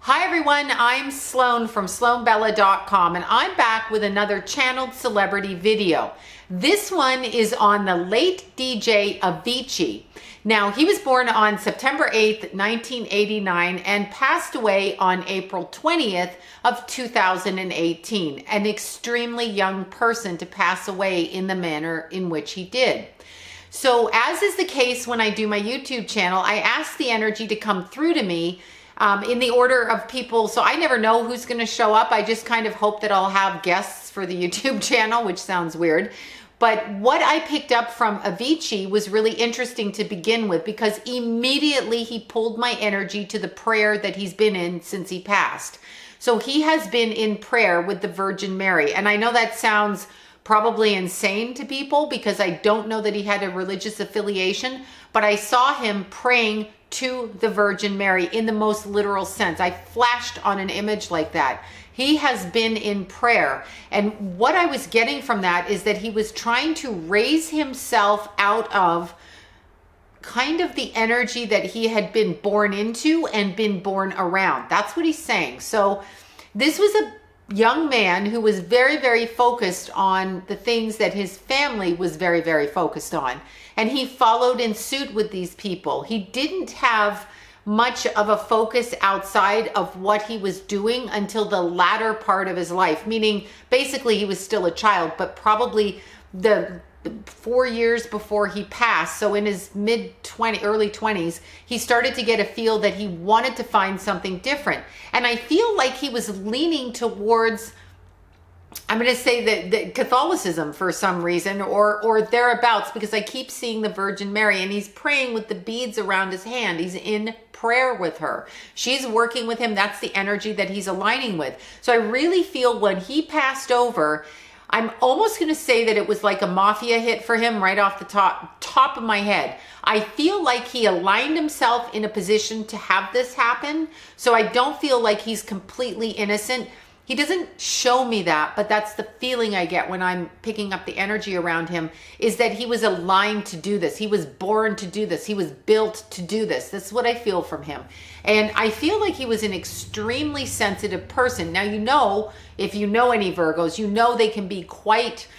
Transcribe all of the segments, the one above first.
Hi everyone, I'm Sloan from SloanBella.com and I'm back with another channeled celebrity video. This one is on the late DJ Avicii. Now, he was born on September 8th, 1989 and passed away on April 20th of 2018. An extremely young person to pass away in the manner in which he did. So as is the case when I do my YouTube channel, I ask the energy to come through to me in the order of people. So I never know who's going to show up. I just kind of hope that I'll have guests for the YouTube channel, which sounds weird. But what I picked up from Avicii was really interesting to begin with, because immediately he pulled my energy to the prayer that he's been in since he passed. So he has been in prayer with the Virgin Mary. And I know that sounds probably insane to people because I don't know that he had a religious affiliation, but I saw him praying to the Virgin Mary in the most literal sense. I flashed on an image like that. He has been in prayer. And what I was getting from that is that he was trying to raise himself out of kind of the energy that he had been born into and been born around. That's what he's saying. So this was a young man who was very, very focused on the things that his family was very, very focused on. And he followed in suit with these people. He didn't have much of a focus outside of what he was doing until the latter part of his life, meaning basically he was still a child, but probably the 4 years before he passed, so in his early 20s, he started to get a feel that he wanted to find something different. And I feel like he was leaning towards, I'm going to say that Catholicism for some reason, or thereabouts, because I keep seeing the Virgin Mary and he's praying with the beads around his hand. He's in prayer with her. She's working with him. That's the energy that he's aligning with. So I really feel when he passed over, I'm almost going to say that it was like a mafia hit for him right off the top of my head. I feel like he aligned himself in a position to have this happen. So I don't feel like he's completely innocent. He doesn't show me that, but that's the feeling I get when I'm picking up the energy around him, is that he was aligned to do this. He was born to do this. He was built to do this. That's what I feel from him. And I feel like he was an extremely sensitive person. Now, you know, if you know any Virgos, you know they can be quite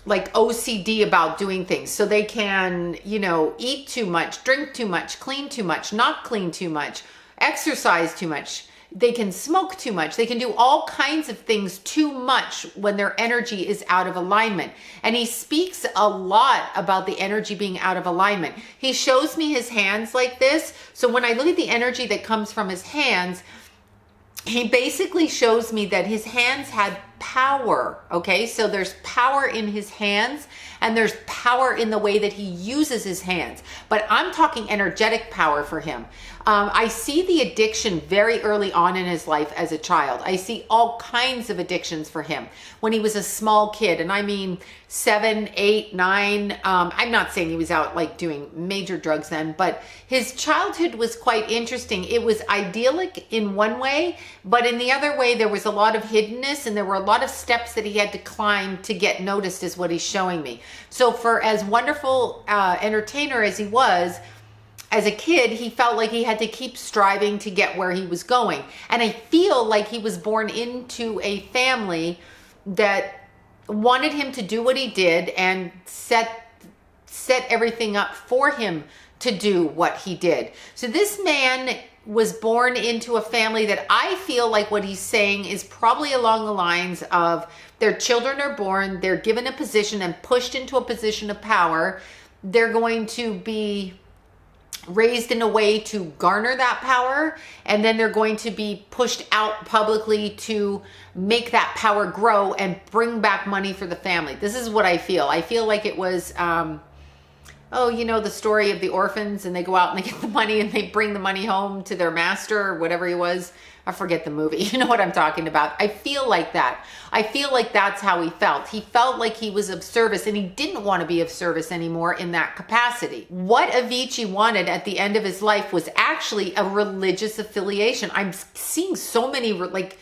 like OCD about doing things. So they can, you know, eat too much, drink too much, clean too much, not clean too much, exercise too much. They can smoke too much. They can do all kinds of things too much when their energy is out of alignment. And he speaks a lot about the energy being out of alignment. He shows me his hands like this. So when I look at the energy that comes from his hands, he basically shows me that his hands had power. Okay, so there's power in his hands and there's power in the way that he uses his hands. But I'm talking energetic power for him. I see the addiction very early on in his life as a child. I see all kinds of addictions for him when he was a small kid. And I mean 7, 8, 9. I'm not saying he was out like doing major drugs then, but his childhood was quite interesting. It was idyllic in one way, but in the other way, there was a lot of hiddenness and there were a lot of steps that he had to climb to get noticed, is what he's showing me. So for as wonderful entertainer as he was, as a kid, he felt like he had to keep striving to get where he was going. And I feel like he was born into a family that wanted him to do what he did and set everything up for him to do what he did. So this man was born into a family that I feel like what he's saying is probably along the lines of their children are born, they're given a position and pushed into a position of power. They're going to be raised in a way to garner that power, and then they're going to be pushed out publicly to make that power grow and bring back money for the family. This is what I feel. I feel like it was, you know, the story of the orphans, and they go out and they get the money and they bring the money home to their master or whatever he was. I forget the movie. You know what I'm talking about. I feel like that. I feel like that's how he felt. He felt like he was of service and he didn't want to be of service anymore in that capacity. What Avicii wanted at the end of his life was actually a religious affiliation. I'm seeing so many like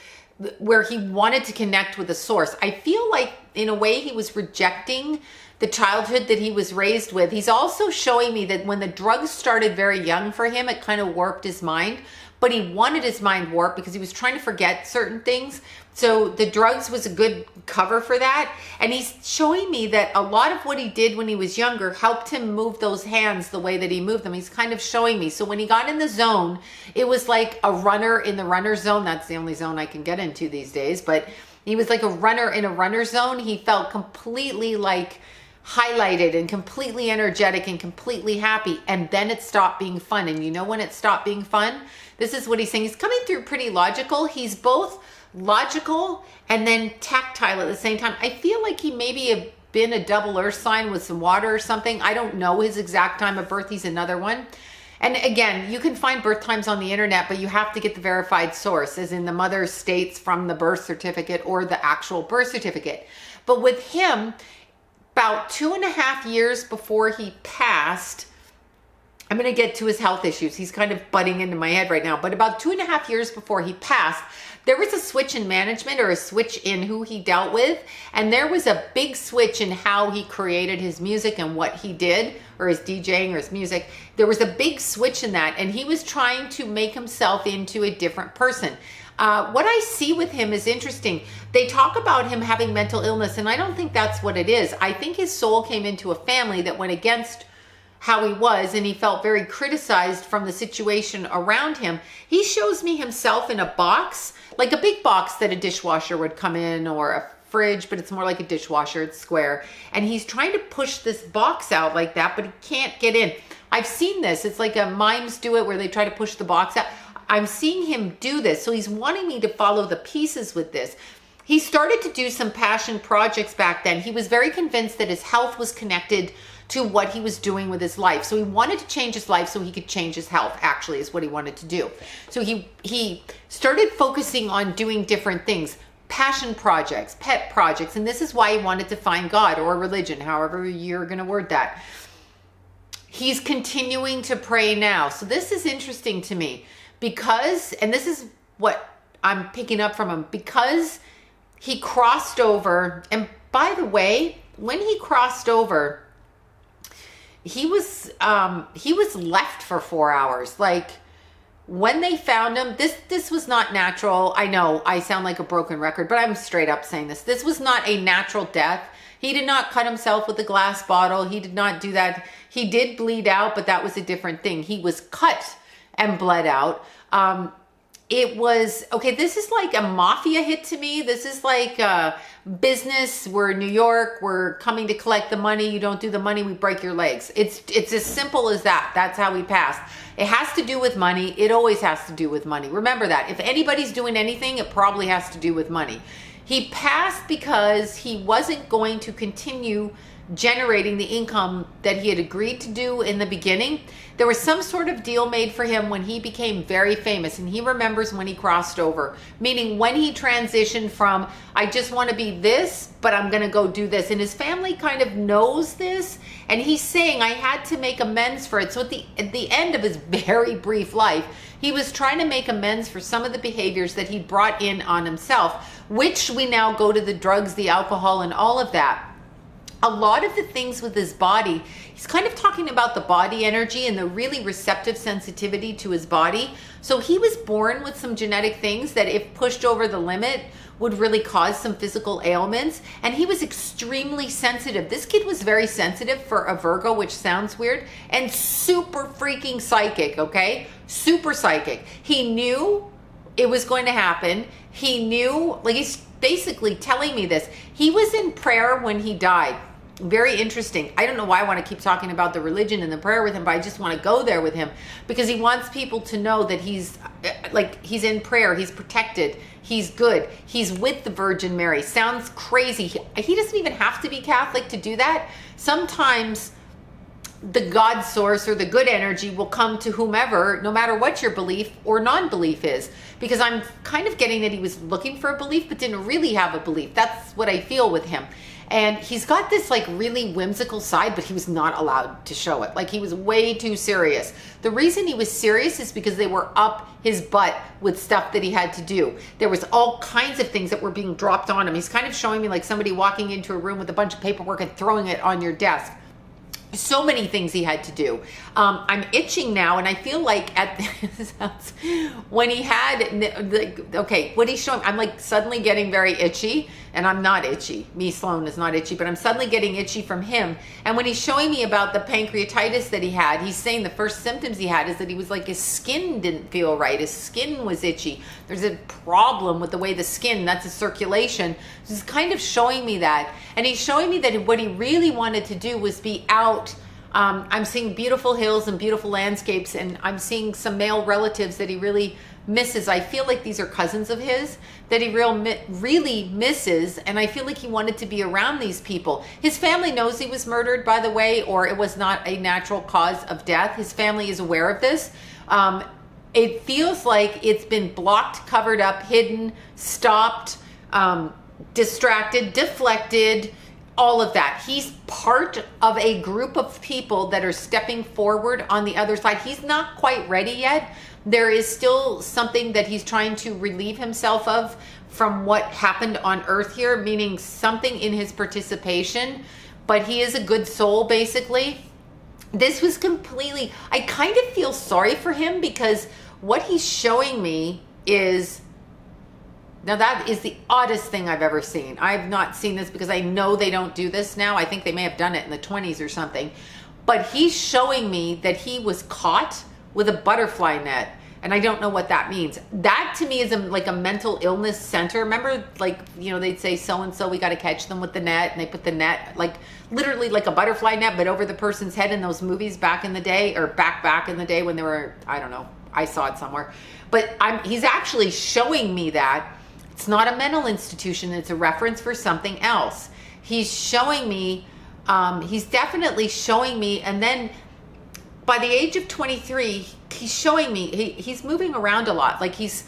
where he wanted to connect with the source. I feel like in a way he was rejecting the childhood that he was raised with. He's also showing me that when the drugs started very young for him, it kind of warped his mind. but he wanted his mind warped because he was trying to forget certain things. So the drugs was a good cover for that. And he's showing me that a lot of what he did when he was younger helped him move those hands the way that he moved them. He's kind of showing me. So when he got in the zone, it was like a runner in the runner zone. That's the only zone I can get into these days. But he was like a runner in a runner zone. He felt completely like highlighted and completely energetic and completely happy. And then it stopped being fun. And you know when it stopped being fun? This is what he's saying. He's coming through pretty logical. He's both logical and then tactile at the same time. I feel like he maybe have been a double earth sign with some water or something. I don't know his exact time of birth. He's another one. And again, you can find birth times on the internet, but you have to get the verified source, as in the mother states from the birth certificate or the actual birth certificate. But with him, about 2.5 years before he passed, I'm going to get to his health issues. He's kind of butting into my head right now. But about 2.5 years before he passed, there was a switch in management, or a switch in who he dealt with. And there was a big switch in how he created his music and what he did, or his DJing or his music. There was a big switch in that. And he was trying to make himself into a different person. What I see with him is interesting. They talk about him having mental illness, and I don't think that's what it is. I think his soul came into a family that went against how he was, and he felt very criticized from the situation around him. He shows me himself in a box, like a big box that a dishwasher would come in, or a fridge, but it's more like a dishwasher. It's square. And he's trying to push this box out like that, but he can't get in. I've seen this. It's like mimes do it, where they try to push the box out. I'm seeing him do this. So he's wanting me to follow the pieces with this. He started to do some passion projects back then. He was very convinced that his health was connected to what he was doing with his life. So he wanted to change his life so he could change his health, actually, is what he wanted to do. So he started focusing on doing different things, passion projects, pet projects. And this is why he wanted to find God or religion, however you're going to word that. He's continuing to pray now. So this is interesting to me because, and this is what I'm picking up from him, because he crossed over. And by the way, when he crossed over, he was left for 4 hours. Like, when they found him, this was not natural. I know I sound like a broken record, but I'm straight up saying this. This was not a natural death. He did not cut himself with a glass bottle. He did not do that. He did bleed out, but that was a different thing. He was cut and bled out. It was, okay, this is like a mafia hit to me. This is like a business. We're in New York. We're coming to collect the money. You don't do the money, we break your legs. It's as simple as that. That's how we passed. It has to do with money. It always has to do with money. Remember that. If anybody's doing anything, it probably has to do with money. He passed because he wasn't going to continue generating the income that he had agreed to do in the beginning. There was some sort of deal made for him when he became very famous, and he remembers when he crossed over, meaning when he transitioned from, I just want to be this, but I'm going to go do this. And his family kind of knows this, and he's saying, I had to make amends for it. So at the end of his very brief life, he was trying to make amends for some of the behaviors that he brought in on himself, which we now go to the drugs, the alcohol, and all of that. A lot of the things with his body, he's kind of talking about the body energy and the really receptive sensitivity to his body. So he was born with some genetic things that, if pushed over the limit, would really cause some physical ailments. And he was extremely sensitive. This kid was very sensitive for a Virgo, which sounds weird, and super freaking psychic, okay? Super psychic. He knew it was going to happen. He knew, like, he's basically telling me this. He was in prayer when he died. Very interesting. I don't know why I want to keep talking about the religion and the prayer with him, but I just want to go there with him because he wants people to know that he's in prayer. He's protected. He's good. He's with the Virgin Mary. Sounds crazy. He doesn't even have to be Catholic to do that. Sometimes the God source or the good energy will come to whomever, no matter what your belief or non-belief is. Because I'm kind of getting that he was looking for a belief, but didn't really have a belief. That's what I feel with him. And he's got this like really whimsical side, but he was not allowed to show it. Like, he was way too serious. The reason he was serious is because they were up his butt with stuff that he had to do. There was all kinds of things that were being dropped on him. He's kind of showing me like somebody walking into a room with a bunch of paperwork and throwing it on your desk. So many things he had to do. I'm itching now, and I feel like when he had okay, what he's showing, I'm like suddenly getting very itchy, and I'm not itchy. Me, Sloan, is not itchy, but I'm suddenly getting itchy from him. And when he's showing me about the pancreatitis that he had, he's saying the first symptoms he had is that he was like, his skin didn't feel right. His skin was itchy. There's a problem with the way the skin, that's a circulation. So he's kind of showing me that. And he's showing me that what he really wanted to do was be out. I'm seeing beautiful hills and beautiful landscapes, and I'm seeing some male relatives that he really misses. I feel like these are cousins of his that he really misses, and I feel like he wanted to be around these people. His family knows he was murdered, by the way, or it was not a natural cause of death. His family is aware of this. It feels like it's been blocked, covered up, hidden, stopped, distracted, deflected, all of that. He's part of a group of people that are stepping forward on the other side. He's not quite ready yet. There is still something that he's trying to relieve himself of from what happened on Earth here, meaning something in his participation, but he is a good soul, basically. This was completely, I kind of feel sorry for him, because what he's showing me is, now that is the oddest thing I've ever seen. I've not seen this because I know they don't do this now. I think they may have done it in the 20s or something. But he's showing me that he was caught with a butterfly net. And I don't know what that means. That to me is like a mental illness center. Remember, like, you know, they'd say so-and-so, we got to catch them with the net. And they put the net, like literally like a butterfly net, but over the person's head in those movies back in the day, or back in the day when they were, I don't know, I saw it somewhere. But he's actually showing me that. It's not a mental institution. It's a reference for something else. He's showing me, he's definitely showing me. And then by the age of 23, he's showing me, he's moving around a lot. Like he's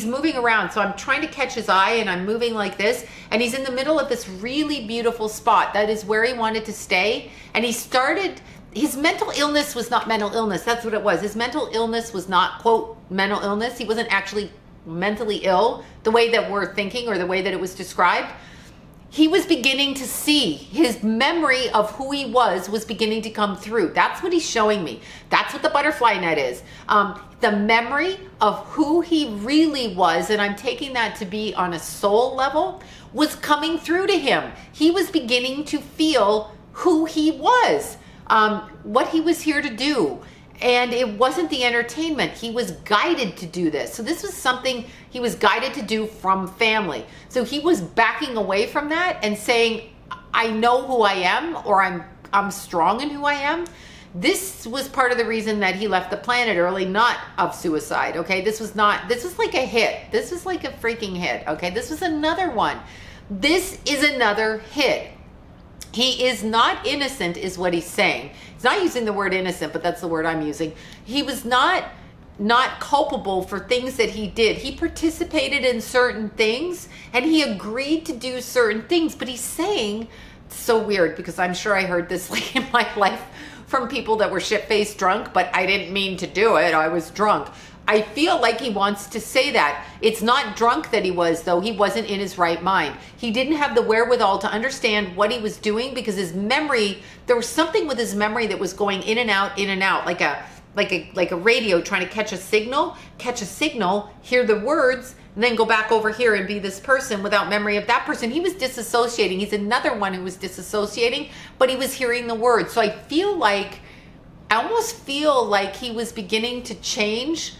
moving around. So I'm trying to catch his eye, and I'm moving like this. And he's in the middle of this really beautiful spot. That is where he wanted to stay. And he started, his mental illness was not mental illness. That's what it was. His mental illness was not, quote, mental illness. He wasn't actually mentally ill the way that we're thinking, or the way that it was described. He was beginning to see, his memory of who he was beginning to come through. That's what he's showing me. That's what the butterfly net is. The memory of who he really was, and I'm taking that to be on a soul level, was coming through to him. He was beginning to feel who he was, what he was here to do. And it wasn't the entertainment. He was guided to do this. So this was something he was guided to do from family. So he was backing away from that and saying, I know who I am, or I'm strong in who I am. This was part of the reason that he left the planet early, not of suicide, okay? This was like a hit. This was like a freaking hit, okay? This was another one. This is another hit. He is not innocent, is what he's saying. He's not using the word innocent, but that's the word I'm using. He was not culpable for things that he did. He participated in certain things, and he agreed to do certain things. But he's saying, it's so weird, because I'm sure I heard this like in my life from people that were shit-faced drunk, but I didn't mean to do it. I was drunk. I feel like he wants to say that. It's not drunk that he was, though. He wasn't in his right mind. He didn't have the wherewithal to understand what he was doing, because his memory, there was something with his memory that was going in and out, like a radio trying to catch a signal, hear the words, and then go back over here and be this person without memory of that person. He was disassociating. He's another one who was disassociating, but he was hearing the words. So I almost feel like he was beginning to change,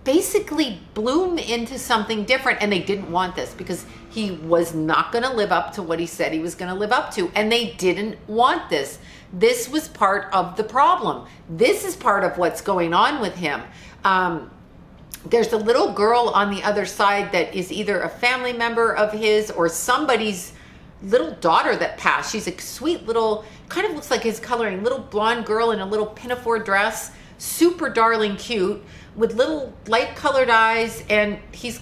basically bloom into something different. And they didn't want this, because he was not going to live up to what he said he was going to live up to. And they didn't want this. This was part of the problem. This is part of what's going on with him. There's a little girl on the other side that is either a family member of his or somebody's little daughter that passed. She's a sweet little, kind of looks like his coloring, little blonde girl in a little pinafore dress, super darling cute, with little light colored eyes. And he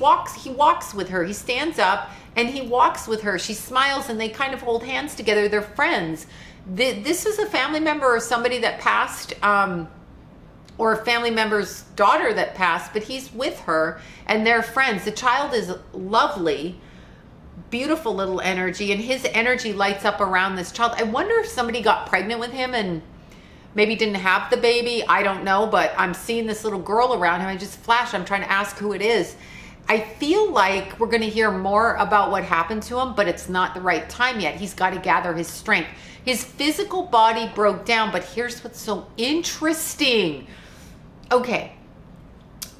walks with her. He stands up and he walks with her. She smiles and they kind of hold hands together. They're friends. This is a family member or somebody that passed, or a family member's daughter that passed, but he's with her and they're friends. The child is lovely, beautiful little energy, and his energy lights up around this child. I wonder if somebody got pregnant with him and maybe didn't have the baby. I don't know, but I'm seeing this little girl around him. I just flash. I'm trying to ask who it is. I feel like we're going to hear more about what happened to him, but it's not the right time yet. He's got to gather his strength. His physical body broke down, but here's what's so interesting. Okay.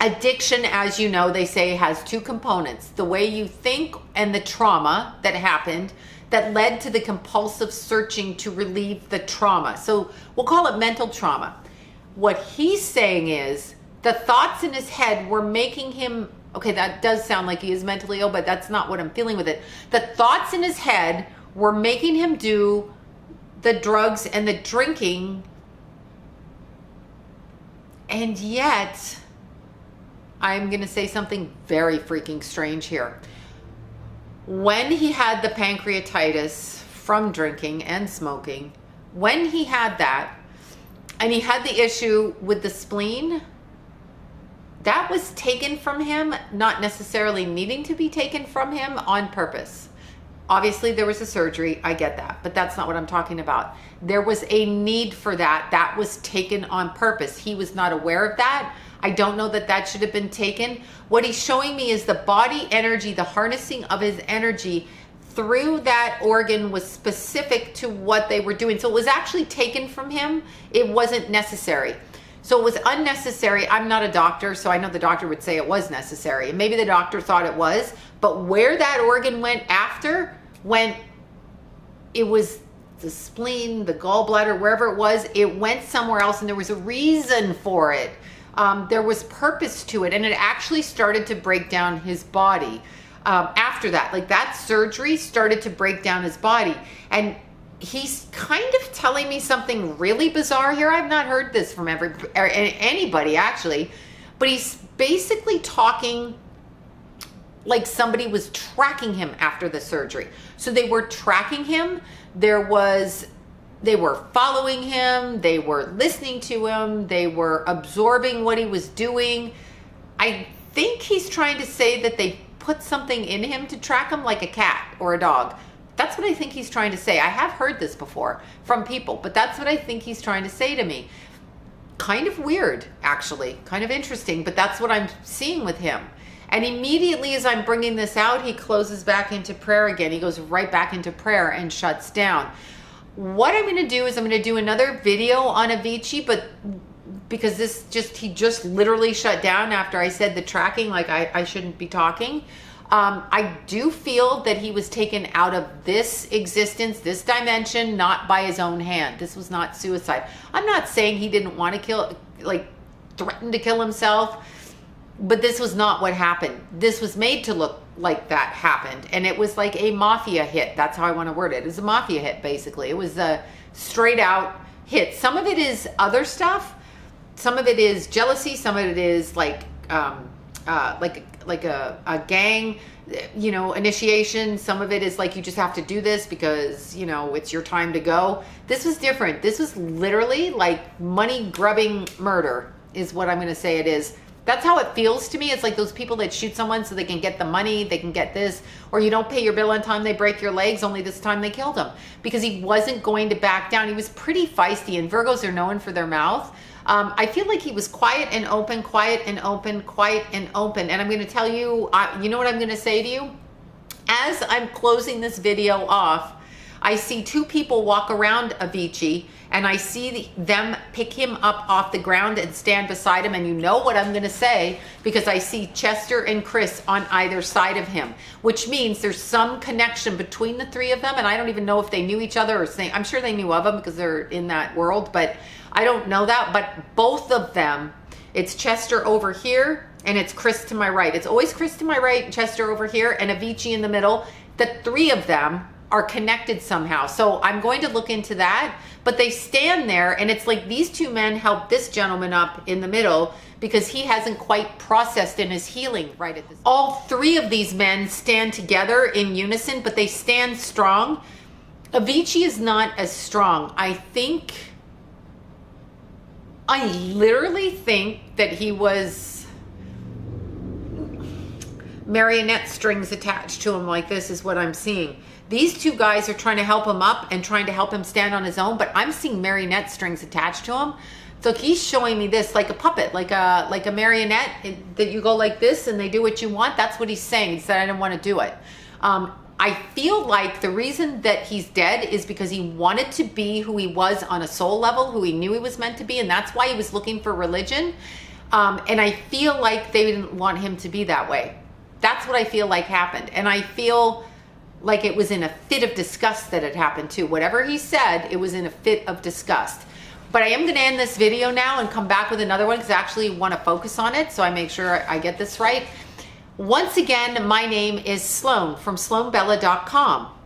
Addiction, as you know, they say has two components: the way you think and the trauma that happened that led to the compulsive searching to relieve the trauma. So we'll call it mental trauma. What he's saying is the thoughts in his head were making him, okay, that does sound like he is mentally ill, but that's not what I'm feeling with it. The thoughts in his head were making him do the drugs and the drinking, and yet I'm going to say something very freaking strange here. When he had the pancreatitis from drinking and smoking, when he had that, and he had the issue with the spleen, that was taken from him, not necessarily needing to be taken from him on purpose. Obviously, there was a surgery. I get that, but that's not what I'm talking about. There was a need for that. That was taken on purpose. He was not aware of that. I don't know that that should have been taken. What he's showing me is the body energy, the harnessing of his energy through that organ was specific to what they were doing. So it was actually taken from him. It wasn't necessary. So it was unnecessary. I'm not a doctor, so I know the doctor would say it was necessary. And maybe the doctor thought it was, but where that organ went after, when it was the spleen, the gallbladder, wherever it went somewhere else, and there was a reason for it. There was purpose to it, and it actually started to break down his body after that. Like that surgery started to break down his body, and he's kind of telling me something really bizarre here. I've not heard this from anybody actually, but he's basically talking like somebody was tracking him after the surgery. So they were tracking him. They were following him. They were listening to him. They were absorbing what he was doing. I think he's trying to say that they put something in him to track him, like a cat or a dog. That's what I think he's trying to say. I have heard this before from people, but that's what I think he's trying to say to me. Kind of weird, actually. Kind of interesting, but that's what I'm seeing with him. And immediately as I'm bringing this out, he closes back into prayer again. He goes right back into prayer and shuts down. What I'm going to do is I'm going to do another video on Avicii, but because he just literally shut down after I said the tracking, like I shouldn't be talking. I do feel that he was taken out of this existence, this dimension, not by his own hand. This was not suicide. I'm not saying he didn't want to threaten to kill himself, but this was not what happened. This was made to look like that happened. And it was like a mafia hit. That's how I want to word it. It was a mafia hit, basically. It was a straight out hit. Some of it is other stuff. Some of it is jealousy. Some of it is like a gang, initiation. Some of it is like, you just have to do this because, it's your time to go. This was different. This was literally like money grubbing murder is what I'm going to say it is. That's how it feels to me. It's like those people that shoot someone so they can get the money, they can get this, or you don't pay your bill on time, they break your legs, only this time they killed him. Because he wasn't going to back down. He was pretty feisty, and Virgos are known for their mouth. I feel like he was quiet and open, quiet and open, quiet and open. And I'm going to tell you, you know what I'm going to say to you? As I'm closing this video off, I see two people walk around Avicii, and I see them pick him up off the ground and stand beside him. And you know what I'm going to say, because I see Chester and Chris on either side of him, which means there's some connection between the three of them. And I don't even know if they knew each other or I'm sure they knew of him because they're in that world, but I don't know that. But both of them, it's Chester over here and it's Chris to my right. It's always Chris to my right and Chester over here and Avicii in the middle. The three of them are connected somehow. So I'm going to look into that, but they stand there and it's like these two men help this gentleman up in the middle because he hasn't quite processed in his healing right at this. All three of these men stand together in unison, but they stand strong. Avicii is not as strong. I literally think that he was marionette strings attached to him like this is what I'm seeing. These two guys are trying to help him up and trying to help him stand on his own, but I'm seeing marionette strings attached to him. So he's showing me this like a puppet, like a marionette that you go like this and they do what you want. That's what he's saying. He said, I didn't want to do it. I feel like the reason that he's dead is because he wanted to be who he was on a soul level, who he knew he was meant to be, and that's why he was looking for religion. And I feel like they didn't want him to be that way. That's what I feel like happened. And I feel like it was in a fit of disgust that it happened too. Whatever he said, it was in a fit of disgust. But I am going to end this video now and come back with another one because I actually want to focus on it, so I make sure I get this right. Once again, my name is Sloan from SloanBella.com.